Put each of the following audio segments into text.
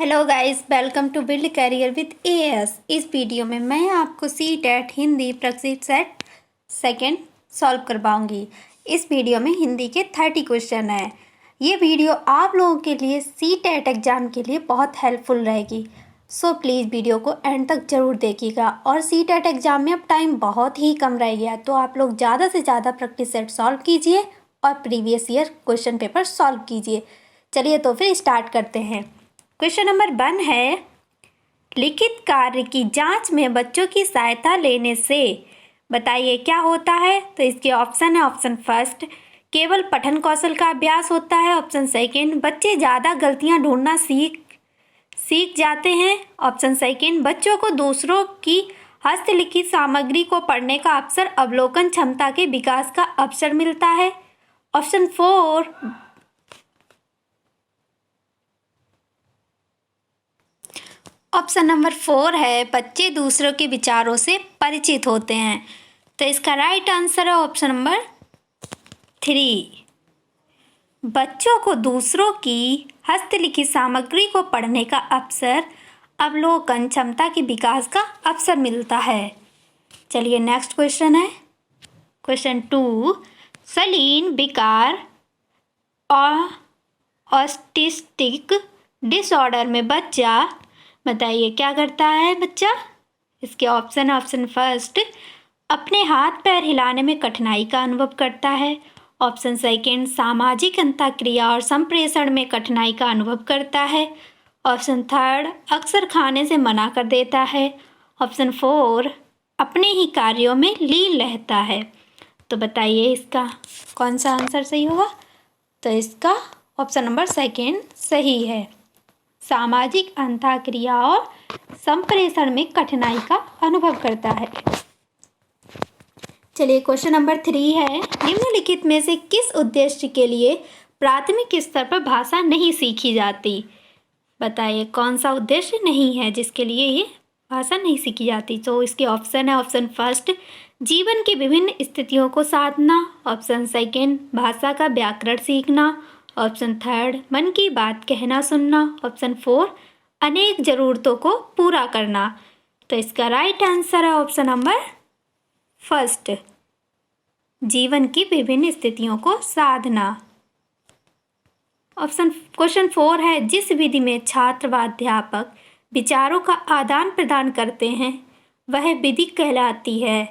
Hello guys, welcome to build career with AS. इस वीडियो में मैं आपको सीटेट हिंदी प्रशिक्षण सेट सेकेंड सॉल्व करवाऊंगी। इस वीडियो में हिंदी के 30 क्वेश्चन है। ये वीडियो आप लोगों के लिए सीटेट एग्ज़ाम के लिए बहुत हेल्पफुल रहेगी। सो प्लीज़ वीडियो को एंड तक ज़रूर देखिएगा। और सीटेट एग्ज़ाम में अब टाइम बहुत ही कम रह गया, तो आप लोग ज़्यादा से ज़्यादा प्रैक्टिस सेट सॉल्व कीजिए और previous year question paper solve कीजिए। चलिए तो फिर स्टार्ट करते हैं। क्वेश्चन नंबर 1 है, लिखित कार्य की जांच में बच्चों की सहायता लेने से बताइए क्या होता है। तो इसके ऑप्शन है, ऑप्शन फर्स्ट केवल पठन कौशल का अभ्यास होता है, ऑप्शन सेकेंड बच्चे ज़्यादा गलतियां ढूंढना सीख जाते हैं, ऑप्शन सेकेंड बच्चों को दूसरों की हस्तलिखित सामग्री को पढ़ने का अवसर अवलोकन क्षमता के विकास का अवसर मिलता है, ऑप्शन ऑप्शन नंबर 4 है बच्चे दूसरों के विचारों से परिचित होते हैं। तो इसका राइट आंसर है ऑप्शन नंबर 3, बच्चों को दूसरों की हस्तलिखित सामग्री को पढ़ने का अवसर अवलोकन क्षमता के विकास का अवसर मिलता है। चलिए नेक्स्ट क्वेश्चन है, क्वेश्चन 2, सलीन विकार और ऑटिस्टिक डिसऑर्डर में बच्चा बताइए क्या करता है बच्चा। इसके ऑप्शन फर्स्ट अपने हाथ पैर हिलाने में कठिनाई का अनुभव करता है, ऑप्शन सेकेंड सामाजिक अंतःक्रिया और संप्रेषण में कठिनाई का अनुभव करता है, ऑप्शन थर्ड अक्सर खाने से मना कर देता है, ऑप्शन 4 अपने ही कार्यों में लीन रहता है। तो बताइए इसका कौन सा आंसर सही होगा। तो इसका ऑप्शन नंबर सेकेंड सही है, सामाजिक अंतःक्रिया और संप्रेषण में कठिनाई का अनुभव करता है। चलिए क्वेश्चन नंबर 3 है, निम्नलिखित में से किस उद्देश्य के लिए प्राथमिक स्तर पर भाषा नहीं सीखी जाती। बताइए कौन सा उद्देश्य नहीं है जिसके लिए ये भाषा नहीं सीखी जाती। तो इसके ऑप्शन है, ऑप्शन फर्स्ट जीवन की विभिन्न स्थितियों को साधना, ऑप्शन सेकेंड भाषा का व्याकरण सीखना, ऑप्शन थर्ड मन की बात कहना सुनना, ऑप्शन 4 अनेक ज़रूरतों को पूरा करना। तो इसका राइट आंसर है ऑप्शन नंबर फर्स्ट, जीवन की विभिन्न स्थितियों को साधना। क्वेश्चन 4 है, जिस विधि में छात्र व अध्यापक विचारों का आदान प्रदान करते हैं वह विधि कहलाती है।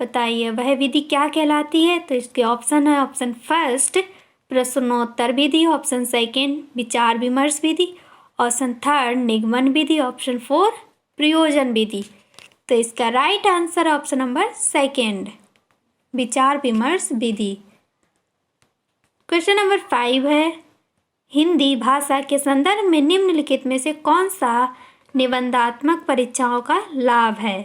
बताइए वह विधि क्या कहलाती है। तो इसके ऑप्शन है, ऑप्शन फर्स्ट प्रश्नोत्तर विधि, ऑप्शन सेकेंड विचार विमर्श विधि, ऑप्शन थर्ड निगमन विधि, ऑप्शन 4 प्रयोजन विधि। तो इसका राइट आंसर है ऑप्शन नंबर सेकेंड, विचार विमर्श विधि। क्वेश्चन नंबर 5 है, हिंदी भाषा के संदर्भ में निम्नलिखित में से कौन सा निबंधात्मक परीक्षाओं का लाभ है।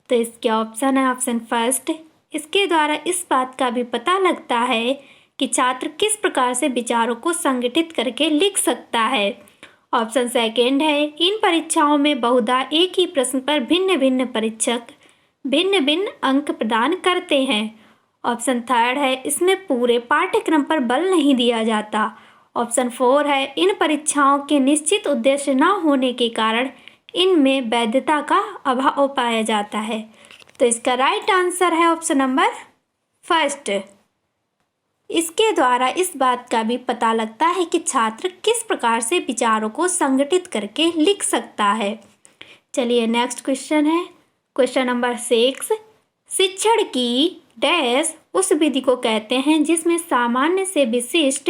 तो इसके ऑप्शन है, ऑप्शन फर्स्ट इसके द्वारा इस बात का भी पता लगता है कि छात्र किस प्रकार से विचारों को संगठित करके लिख सकता है, ऑप्शन सेकेंड है इन परीक्षाओं में बहुधा एक ही प्रश्न पर भिन्न भिन्न परीक्षक भिन्न भिन्न अंक प्रदान करते हैं, ऑप्शन थर्ड है इसमें पूरे पाठ्यक्रम पर बल नहीं दिया जाता, ऑप्शन 4 है इन परीक्षाओं के निश्चित उद्देश्य न होने के कारण इनमें वैधता का अभाव पाया जाता है। तो इसका राइट आंसर है ऑप्शन नंबर फर्स्ट, इसके द्वारा इस बात का भी पता लगता है कि छात्र किस प्रकार से विचारों को संगठित करके लिख सकता है। चलिए नेक्स्ट क्वेश्चन है, क्वेश्चन नंबर 6, शिक्षण की डैश उस विधि को कहते हैं जिसमें सामान्य से विशिष्ट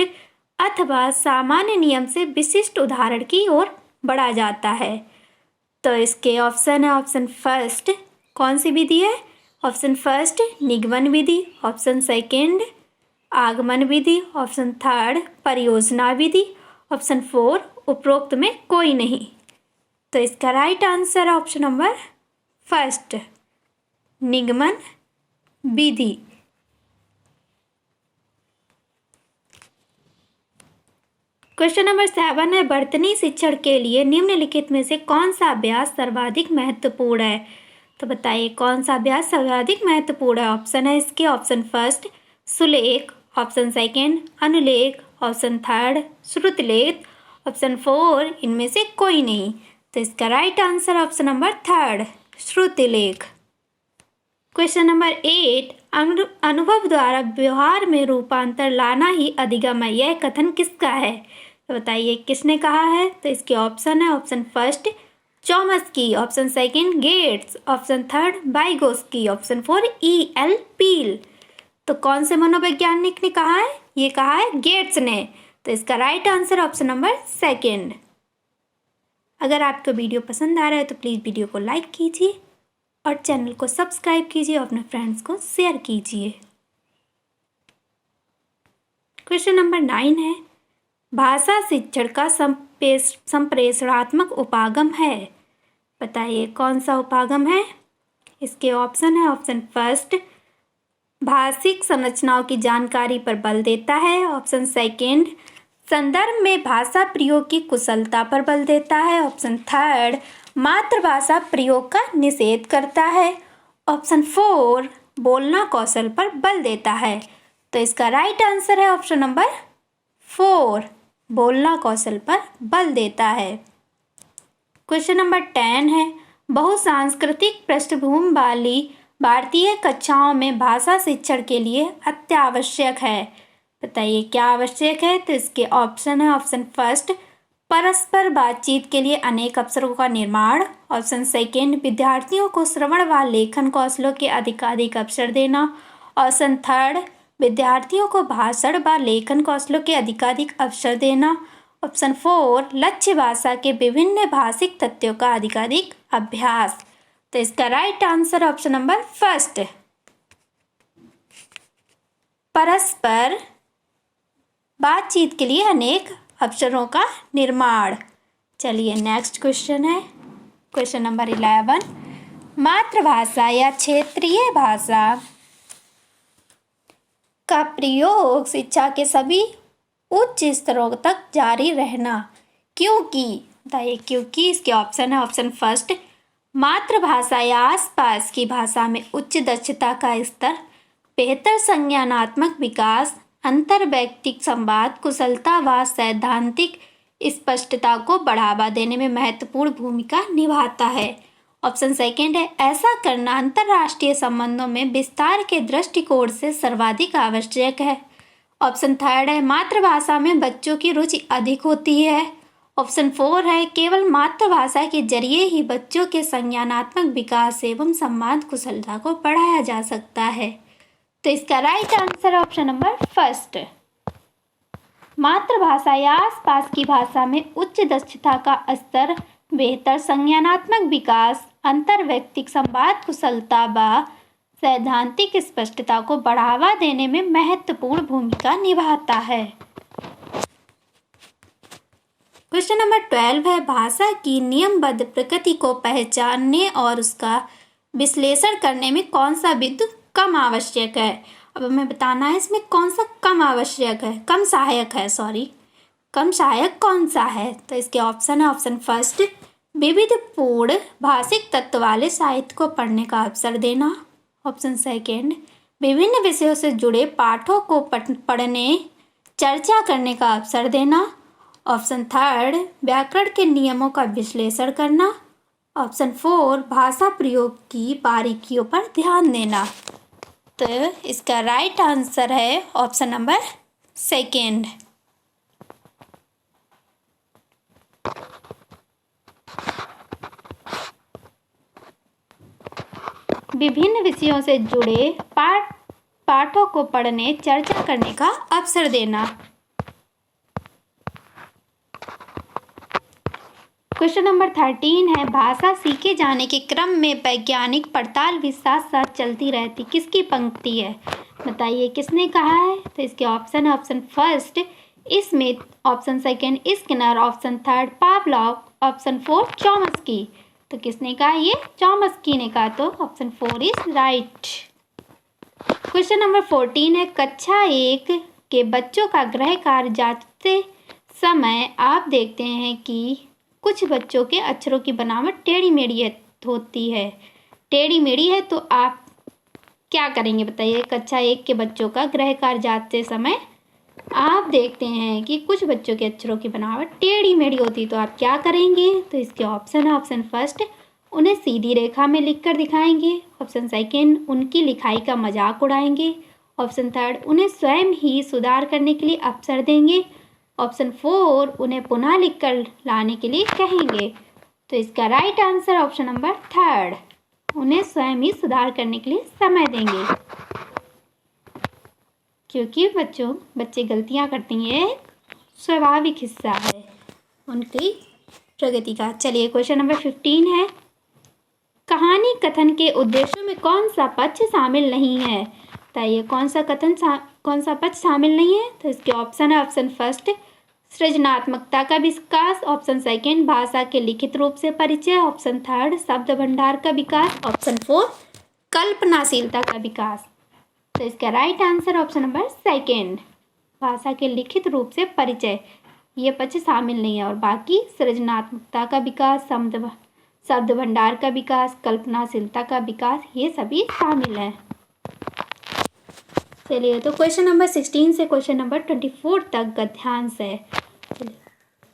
अथवा सामान्य नियम से विशिष्ट उदाहरण की ओर बढ़ा जाता है। तो इसके ऑप्शन है, ऑप्शन फर्स्ट कौन सी विधि है। ऑप्शन फर्स्ट निगमन विधि, ऑप्शन सेकेंड आगमन विधि, ऑप्शन थर्ड परियोजना विधि, ऑप्शन 4 उपरोक्त में कोई नहीं। तो इसका राइट आंसर है ऑप्शन नंबर फर्स्ट, निगमन विधि। क्वेश्चन नंबर 7 है, वर्तनी शिक्षण के लिए निम्नलिखित में से कौन सा अभ्यास सर्वाधिक महत्वपूर्ण है। तो बताइए कौन सा अभ्यास सर्वाधिक महत्वपूर्ण है। ऑप्शन है इसके, ऑप्शन फर्स्ट सुलेख, ऑप्शन सेकेंड अनुलेख, ऑप्शन थर्ड श्रुतलेख, ऑप्शन 4 इनमें से कोई नहीं। तो इसका राइट आंसर ऑप्शन नंबर 3 श्रुतिलेख। क्वेश्चन नंबर 8, अनुभव द्वारा व्यवहार में रूपांतर लाना ही अधिगम है, यह कथन किसका है? तो बताइए किसने कहा है? तो इसके ऑप्शन है, option first Chomsky, option second Gates, option third Vygotsky, option 4 E.L. Peel. तो कौन से मनोवैज्ञानिक ने कहा है? ये कहा है गेट्स ने। तो इसका राइट आंसर ऑप्शन नंबर 2। अगर आपको वीडियो पसंद आ रहा है तो प्लीज़ वीडियो को लाइक कीजिए और चैनल को सब्सक्राइब कीजिए और अपने फ्रेंड्स को शेयर कीजिए। क्वेश्चन नंबर 9 है, भाषा शिक्षण का संप्रेषणात्मक उपागम है। बताइए कौन सा उपागम है? इसके ऑप्शन है, ऑप्शन फर्स्ट भाषिक संरचनाओं की जानकारी पर बल देता है, ऑप्शन सेकंड संदर्भ में भाषा प्रयोग की कुशलता पर बल देता है, ऑप्शन थर्ड मातृभाषा प्रयोग का निषेध करता है, ऑप्शन 4 बोलना कौशल पर बल देता है। तो इसका राइट आंसर है ऑप्शन नंबर 4 बोलना कौशल पर बल देता है। क्वेश्चन नंबर 10 है, बहुसांस्कृतिक पृष्ठभूमि वाली भारतीय कक्षाओं में भाषा शिक्षण के लिए अत्यावश्यक है। बताइए क्या आवश्यक है? तो इसके ऑप्शन है, ऑप्शन फर्स्ट परस्पर बातचीत के लिए अनेक अवसरों का निर्माण, ऑप्शन सेकंड विद्यार्थियों को श्रवण व लेखन कौशलों के अधिकाधिक अवसर देना, ऑप्शन थर्ड विद्यार्थियों को भाषण व लेखन कौशलों के अधिकाधिक अवसर देना, ऑप्शन 4 लक्ष्य भाषा के विभिन्न भाषिक तथ्यों का अधिकाधिक अभ्यास। तो इसका right answer option number first परस्पर बातचीत के लिए अनेक अवसरों का निर्माण। चलिए नेक्स्ट क्वेश्चन है, क्वेश्चन नंबर 11, मातृभाषा या क्षेत्रीय भाषा का प्रयोग शिक्षा के सभी उच्च स्तरों तक जारी रहना क्योंकि, बताइए क्योंकि इसके ऑप्शन है, ऑप्शन फर्स्ट मातृभाषा या आसपास की भाषा में उच्च दक्षता का स्तर, बेहतर संज्ञानात्मक विकास, अंतर्वैयक्तिक संवाद कुशलता व सैद्धांतिक स्पष्टता को बढ़ावा देने में महत्वपूर्ण भूमिका निभाता है। ऑप्शन सेकंड है, ऐसा करना अंतर्राष्ट्रीय संबंधों में विस्तार के दृष्टिकोण से सर्वाधिक आवश्यक है। ऑप्शन थर्ड है, मातृभाषा में बच्चों की रुचि अधिक होती है। ऑप्शन 4 है, केवल मातृभाषा के जरिए ही बच्चों के संज्ञानात्मक विकास एवं संवाद कुशलता को बढ़ाया जा सकता है। तो इसका right answer option number first मातृभाषा या आसपास की भाषा में उच्च दक्षता का स्तर, बेहतर संज्ञानात्मक विकास, अंतर्वैयक्तिक संवाद कुशलता व सैद्धांतिक स्पष्टता को बढ़ावा देने में महत्वपूर्ण भूमिका निभाता है। क्वेश्चन नंबर 12 है, भाषा की नियमबद्ध प्रकृति को पहचानने और उसका विश्लेषण करने में कौन सा विधि कम आवश्यक है? अब हमें बताना है इसमें कौन सा कम आवश्यक है, कम सहायक है, कम सहायक कौन सा है? तो इसके ऑप्शन है, ऑप्शन फर्स्ट विविधपूर्ण भाषिक तत्व वाले साहित्य को पढ़ने का अवसर देना, ऑप्शन सेकंड विभिन्न विषयों से जुड़े पाठों को पढ़ने चर्चा करने का अवसर देना, ऑप्शन थर्ड व्याकरण के नियमों का विश्लेषण करना, ऑप्शन 4 भाषा प्रयोग की बारीकियों पर ध्यान देना। तो इसका राइट आंसर है ऑप्शन नंबर सेकंड। विभिन्न विषयों से जुड़े पाठों को पढ़ने चर्चा करने का अवसर देना। क्वेश्चन नंबर 13 है, भाषा सीखे जाने के क्रम में वैज्ञानिक पड़ताल भी साथ साथ चलती रहती किसकी पंक्ति है? बताइए किसने कहा है? तो इसके ऑप्शन है, option first Smith, option second Skinner, option third Pavlov, option 4 Chomsky. तो किसने कहा? ये चॉम्स्की ने कहा। तो option 4 is right. Question number 14 है, कक्षा 1 के बच्चों का गृह कार्य जांचते समय आप देखते हैं कि कुछ बच्चों के अक्षरों की बनावट टेढ़ी मेढ़ी होती है। टेढ़ी मेढ़ी है तो आप क्या करेंगे? बताइए कक्षा 1 के बच्चों का गृह कार्य जांचते समय आप देखते हैं कि कुछ बच्चों के अक्षरों की बनावट टेढ़ी मेढ़ी होती, तो आप क्या करेंगे? तो इसके ऑप्शन है ऑप्शन फर्स्ट, उन्हें सीधी रेखा में लिखकर दिखाएंगे। ऑप्शन सेकेंड, उनकी लिखाई का मजाक उड़ाएंगे। ऑप्शन थर्ड, उन्हें स्वयं ही सुधार करने के लिए अवसर देंगे। ऑप्शन फोर, उन्हें पुनः लिखकर लाने के लिए कहेंगे। तो इसका right answer option number third, उन्हें स्वयं ही सुधार करने के लिए समय देंगे, क्योंकि बच्चे गलतियां करती हैं, स्वाभाविक हिस्सा है उनकी प्रगति का। चलिए क्वेश्चन नंबर 15 है, कहानी कथन के उद्देश्यों में कौन सा पक्ष शामिल नहीं है? बताइए कौन सा पक्ष शामिल नहीं है? तो इसके ऑप्शन है ऑप्शन फर्स्ट, सृजनात्मकता का विकास। ऑप्शन सेकेंड, भाषा के लिखित रूप से परिचय। ऑप्शन थर्ड, शब्द भंडार का विकास। ऑप्शन फोर, कल्पनाशीलता का विकास। तो इसका right answer option number second, भाषा के लिखित रूप से परिचय, ये पक्ष शामिल नहीं है, और बाकी सृजनात्मकता का विकास, शब्द भंडार का विकास, कल्पनाशीलता का विकास, ये सभी शामिल हैं। चलिए तो क्वेश्चन नंबर 16 से क्वेश्चन नंबर 24 तक गद्यांश है।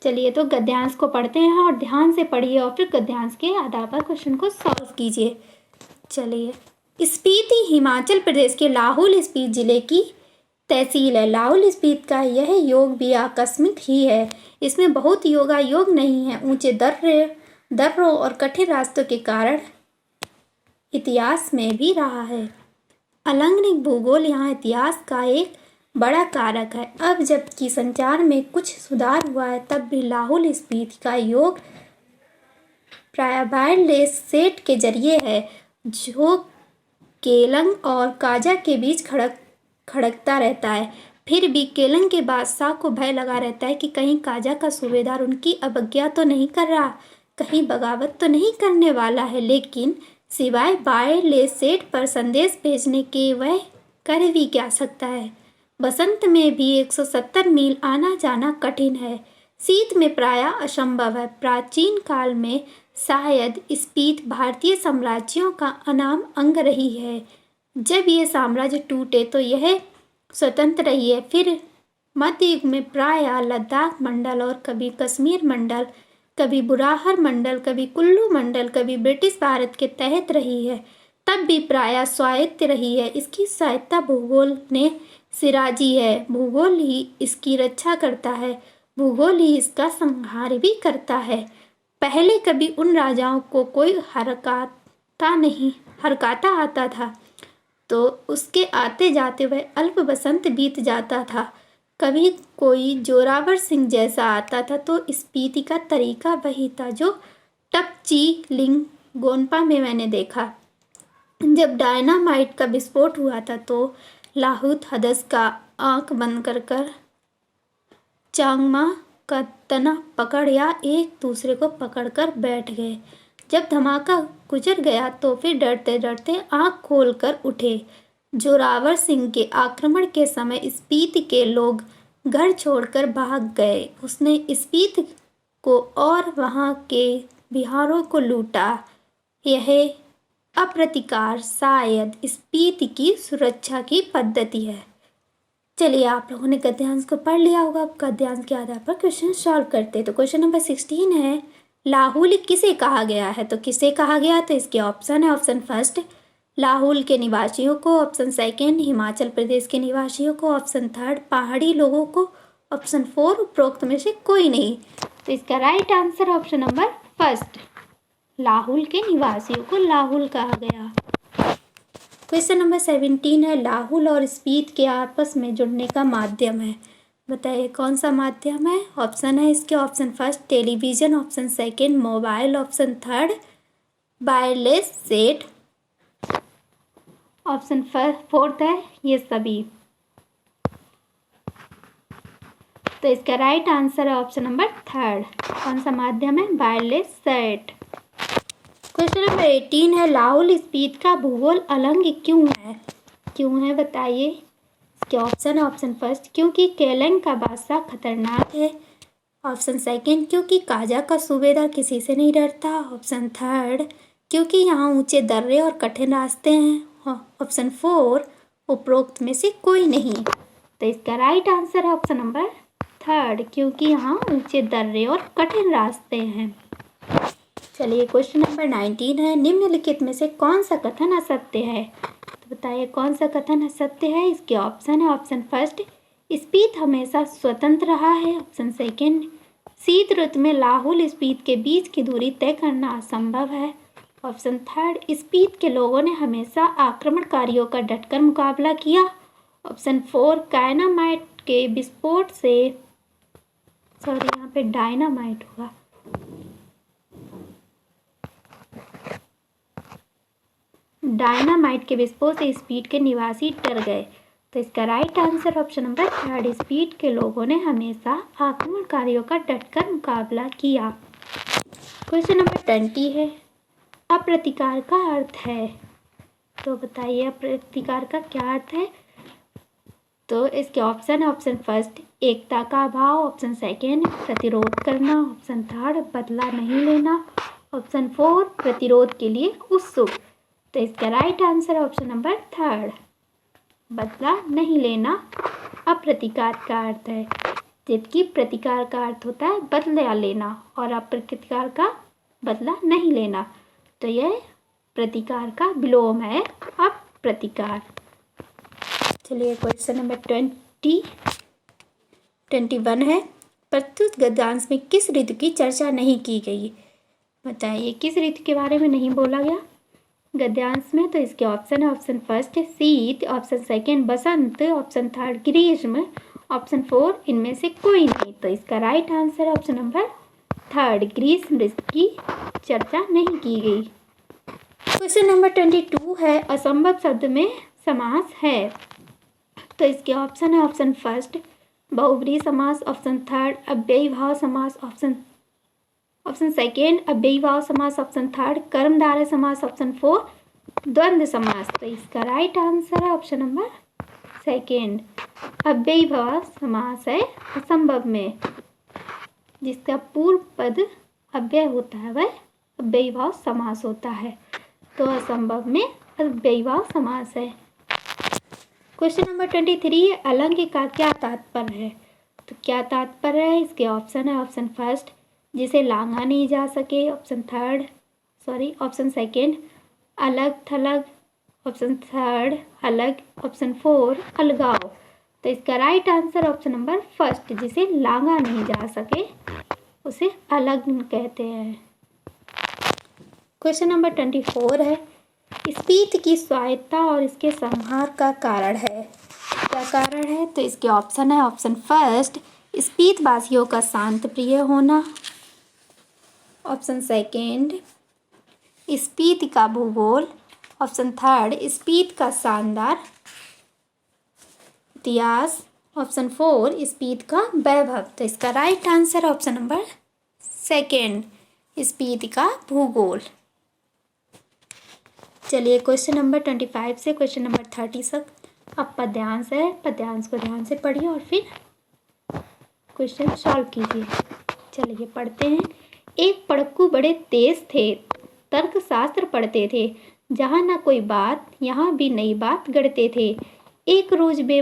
चलिए तो गद्यांश को पढ़ते हैं और ध्यान से पढ़िए और फिर गद्यांश के आधार पर क्वेश्चन को सॉल्व कीजिए। चलिए, स्पीति हिमाचल प्रदेश के लाहौल स्पीति जिले की तहसील है। लाहौल स्पीति का यह योग भी आकस्मिक ही है। इसमें बहुत योग नहीं है। ऊंचे दर्रों और कठिन रास्तों के कारण इतिहास में भी रहा है। अलैंगिक भूगोल यहाँ इतिहास का एक बड़ा कारक है। अब जबकि संचार में कुछ सुधार हुआ है, तब भी लाहौल स्पीति का योग प्राय वायरलेस सेट के जरिए है, जो केलंग और काजा के बीच खड़कता रहता है। फिर भी केलंग के बादशाह को भय लगा रहता है कि कहीं काजा का सूबेदार उनकी अवज्ञा तो नहीं कर रहा, कहीं बगावत तो नहीं करने वाला है। लेकिन सिवाय वायरलेस सेट पर संदेश भेजने के वह कर भी क्या सकता है। बसंत में भी 170 मील आना जाना कठिन है, शीत में प्रायः असंभव है। प्राचीन काल में शायद स्पीति भारतीय साम्राज्यों का अनाम अंग रही है। जब ये साम्राज्य टूटे तो यह स्वतंत्र रही है। फिर मध्य युग में प्रायः लद्दाख मंडल और कभी कश्मीर मंडल, कभी बुराहर मंडल, कभी कुल्लू मंडल, कभी ब्रिटिश भारत के तहत रही है। तब भी प्रायः स्वायत्त रही है। इसकी सहायता भूगोल ने सिराजी है। भूगोल ही इसकी रक्षा करता है, भूगोल ही इसका संहार भी करता है। पहले कभी उन राजाओं को कोई हरकाता आता था तो उसके आते जाते वह अल्प बसंत बीत जाता था। कभी कोई जोरावर सिंह जैसा आता था तो स्पीति का तरीका वही था जो टपची लिंग गोनपा में मैंने देखा। जब डायनामाइट का विस्फोट हुआ था तो लाहौत हदस का आंख बंद कर चांगमा का तना पकड़ या एक दूसरे को पकड़कर बैठ गए। जब धमाका गुजर गया तो फिर डरते डरते आंख खोलकर उठे। जोरावर सिंह के आक्रमण के समय स्पीति के लोग घर छोड़कर भाग गए। उसने स्पीति को और वहां के बिहारों को लूटा। यह अप्रतिकार शायद स्पीति की सुरक्षा की पद्धति है। चलिए, आप लोगों ने गद्यांश को पढ़ लिया होगा। अब गद्यांश के आधार पर क्वेश्चन सॉल्व करते हैं। तो क्वेश्चन नंबर 16 है, लाहौल किसे कहा गया है? तो किसे कहा गया? तो इसके ऑप्शन है ऑप्शन फर्स्ट, लाहौल के निवासियों को। ऑप्शन सेकेंड, हिमाचल प्रदेश के निवासियों को। ऑप्शन थर्ड, पहाड़ी लोगों को। ऑप्शन फोर, उपरोक्त में से कोई नहीं। तो इसका right answer option number first, Lahaul के निवासियों को लाहौल कहा गया। क्वेश्चन नंबर 17 है, लाहौल और स्पीति के आपस में जुड़ने का माध्यम है। बताइए कौन सा माध्यम है? ऑप्शन है इसके option first, television. Option second, mobile. Option third, wireless set. Option fourth है ये सभी। तो इसका राइट आंसर है ऑप्शन नंबर थर्ड। कौन सा माध्यम है? Wireless set. क्वेश्चन नंबर 18 है, लाहौल स्पीति का भूगोल अलग क्यों है? क्यों है बताइए। इसके ऑप्शन है ऑप्शन फर्स्ट, क्योंकि केलंग का बादशाह खतरनाक है। ऑप्शन सेकेंड, क्योंकि काजा का सूबेदार किसी से नहीं डरता। ऑप्शन थर्ड, क्योंकि यहाँ ऊंचे दर्रे और कठिन रास्ते हैं। ऑप्शन फोर, उपरोक्त में से कोई नहीं। तो इसका राइट आंसर है ऑप्शन नंबर थर्ड, क्योंकि यहाँ ऊंचे दर्रे और कठिन रास्ते हैं। चलिए क्वेश्चन नंबर 19 है, निम्नलिखित में से कौन सा कथन असत्य है? तो बताइए कौन सा कथन असत्य है। इसके ऑप्शन है, ऑप्शन फर्स्ट, स्पीत हमेशा स्वतंत्र रहा है। ऑप्शन सेकेंड, शीत ऋतु में लाहौल स्पीत के बीच की दूरी तय करना असंभव है। ऑप्शन थर्ड, स्पीत के लोगों ने हमेशा आक्रमणकारियों का डटकर मुकाबला किया। ऑप्शन फोर, कायनामाइट के विस्फोट से, सॉरी यहाँ पे डायनामाइट होगा, डायनामाइट के विस्फोट से स्पीट के निवासी डर गए। तो इसका right answer option number third, स्पीट के लोगों ने हमेशा आक्रमणकारियों का डटकर मुकाबला किया। क्वेश्चन नंबर 20 है, अप्रतिकार का अर्थ है। तो बताइए अप्रतिकार का क्या अर्थ है। तो इसके ऑप्शन है, ऑप्शन फर्स्ट, एकता का अभाव। ऑप्शन सेकेंड, प्रतिरोध करना। ऑप्शन थर्ड, बदला नहीं लेना। ऑप्शन फोर, प्रतिरोध के लिए उत्सुक। तो इसका right answer option number third, बदला नहीं लेना अप्रतिकार का अर्थ है, जबकि प्रतिकार का अर्थ होता है बदला लेना और अप्रतिकार का बदला नहीं लेना। तो यह प्रतिकार का विलोम है अप्रतिकार। चलिए क्वेश्चन नंबर 21 है, प्रस्तुत गद्यांश में किस ऋतु की चर्चा नहीं की गई। बताइए किस ऋतु के बारे में नहीं बोला गया गद्यांश में। तो इसके ऑप्शन है, ऑप्शन फर्स्ट शीत, ऑप्शन सेकेंड बसंत, ऑप्शन थर्ड ग्रीष्म, ऑप्शन फोर इनमें से कोई नहीं। तो इसका right answer option number third, ग्रीष्म ऋतु की चर्चा नहीं की गई। क्वेश्चन नंबर 22 है, असंभव शब्द में समास है। तो इसके ऑप्शन है, ऑप्शन फर्स्ट बहुब्रीहि समास, ऑप्शन थर्ड अव्ययीभाव समास, ऑप्शन सेकेंड अव्ययीभाव समास, ऑप्शन थर्ड कर्मधारय समास, ऑप्शन फोर द्वंद्व समास। तो इसका राइट आंसर है ऑप्शन नंबर सेकेंड, अव्ययीभाव समास है असंभव में, जिसका पूर्व पद अव्यय होता है वह अव्ययीभाव समास होता है। तो असंभव में अव्ययीभाव समास है। क्वेश्चन नंबर 23 है, अलंग का क्या तात्पर्य है। तो क्या तात्पर्य है। इसके ऑप्शन है, ऑप्शन फर्स्ट जिसे लांघा नहीं जा सके, ऑप्शन सेकेंड अलग थलग, ऑप्शन थर्ड अलग, ऑप्शन फोर अलगाव। तो इसका right answer option number first, जिसे लांघा नहीं जा सके उसे अलग कहते हैं। क्वेश्चन नंबर 24 है, स्पीत की स्वायत्तता और इसके संहार का कारण है। क्या कारण है। तो इसके ऑप्शन है, ऑप्शन फर्स्ट स्पीत वासियों का शांत प्रिय होना, ऑप्शन सेकेंड स्पीत का भूगोल, ऑप्शन थर्ड स्पीत का शानदार इतिहास, ऑप्शन फोर स्पीत का वैभव। तो इसका right answer option number second, Spiti का भूगोल। चलिए क्वेश्चन नंबर 25 से क्वेश्चन नंबर 30 तक अब पद्यांश है, पद्यांश को ध्यान से पढ़िए और फिर क्वेश्चन सॉल्व कीजिए। चलिए पढ़ते हैं। एक पढ़क्कू बड़े तेज थे, तर्कशास्त्र पढ़ते थे, जहाँ ना कोई बात यहाँ भी नई बात गढ़ते थे। एक रोज वे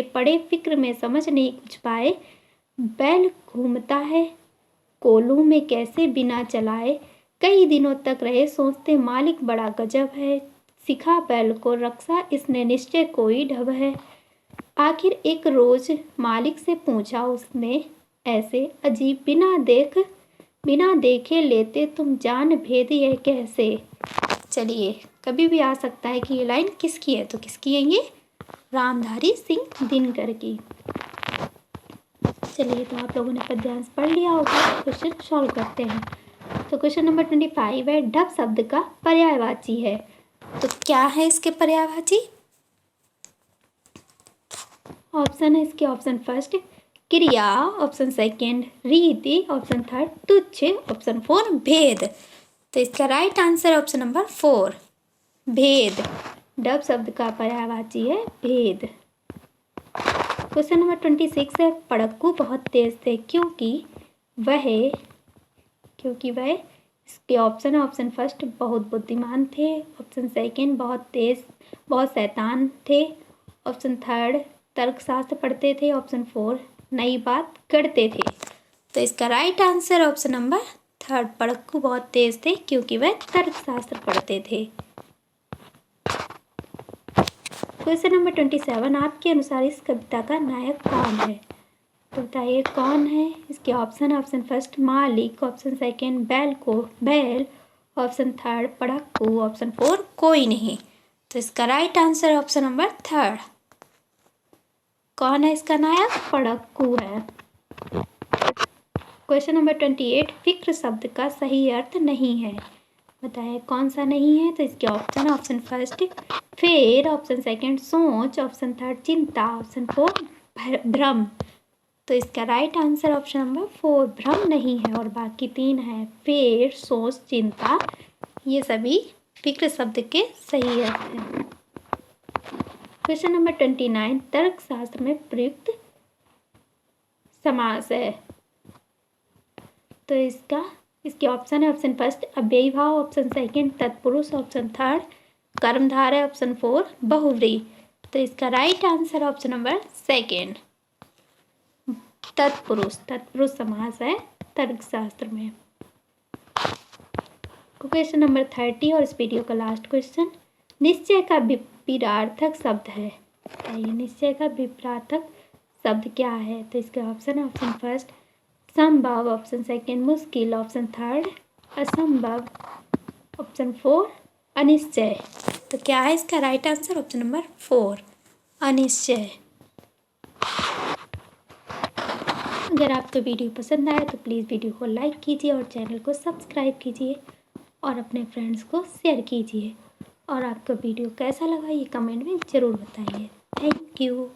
पड़े फिक्र में समझ नहीं कुछ पाए, बैल घूमता है कोल्हू में कैसे बिना चलाए। कई दिनों तक रहे सोचते मालिक बड़ा गजब है, सिखा बैल को रक्षा इसने निश्चय कोई ढब है। आखिर एक रोज मालिक से पूछा उसने ऐसे अजीब, बिना देखे लेते तुम जान भेद यह कैसे। चलिए कभी भी आ सकता है कि ये लाइन किसकी है, तो किसकी है ये, रामधारी सिंह दिनकर की। चलिए तो आप लोगों ने पद्यांश पढ़ लिया होगा, क्वेश्चन सॉल्व करते हैं। तो क्वेश्चन नंबर 25 है, ढब शब्द का पर्यायवाची है। तो क्या है इसके पर्यायवाची। ऑप्शन है इसके, ऑप्शन फर्स्ट क्रिया, ऑप्शन सेकेंड रीति, ऑप्शन थर्ड तुच्छ, ऑप्शन फोर भेद। तो इसका right answer option number four, भेद। ढब शब्द का पर्यायवाची है भेद। क्वेश्चन नंबर 26 है, पढ़क्कू बहुत तेज थे क्योंकि वह इसके ऑप्शन है, ऑप्शन फर्स्ट बहुत बुद्धिमान थे, ऑप्शन सेकेंड बहुत शैतान थे, ऑप्शन थर्ड तर्कशास्त्र पढ़ते थे। ऑप्शन फोर नई बात गढ़ते थे। तो इसका right answer option number third, पढ़क्कू बहुत तेज थे क्योंकि वह तर्कशास्त्र पढ़ते थे। क्वेश्चन नंबर 27, आपके अनुसार इस कविता का नायक कौन है? तो बताइए कौन है। इसके ऑप्शन फर्स्ट मालिक, ऑप्शन सेकेंड बैल, ऑप्शन थर्ड पढ़क्कू, ऑप्शन फोर कोई नहीं। तो इसका right answer option number third. कौन है इसका नायक? पढ़क्कू है। क्वेश्चन नंबर 28, फिक्र शब्द का सही अर्थ नहीं है। बताइए कौन सा नहीं है। तो इसके ऑप्शन फर्स्ट फेर, ऑप्शन सेकंड सोच, ऑप्शन थर्ड चिंता, ऑप्शन फोर भ्रम। तो इसका right answer option number four भ्रम नहीं है और बाकी तीन है फेर, सोच, चिंता। ये सभी फिक्र शब्द के सही अर्थ हैं। क्वेश्चन नंबर 29, तर्कशास्त्र में प्रयुक्त समास है। तो इसके ऑप्शन है ऑप्शन फर्स्ट अव्ययी भाव, ऑप्शन सेकंड तत्पुरुष, ऑप्शन थर्ड कर्मधारय, ऑप्शन फोर बहुव्रीहि। तो इसका right answer option number second तत्पुरुष समास है तर्कशास्त्र में। क्वेश्चन नंबर 30 और इस वीडियो का लास्ट क्वेश्चन, निश्चय का विपरीतार्थक शब्द है। बताइए निश्चय का विपरीतार्थक शब्द क्या है। तो इसके ऑप्शन फर्स्ट संभव, ऑप्शन सेकंड मुश्किल, ऑप्शन थर्ड असंभव, ऑप्शन फोर अनिश्चय। तो क्या है इसका right answer option number four अनिश्चय। अगर आपको वीडियो पसंद आया तो प्लीज़ वीडियो को लाइक कीजिए और चैनल को सब्सक्राइब कीजिए और अपने फ्रेंड्स को शेयर कीजिए। और आपको वीडियो कैसा लगा ये कमेंट में ज़रूर बताइए। Thank you.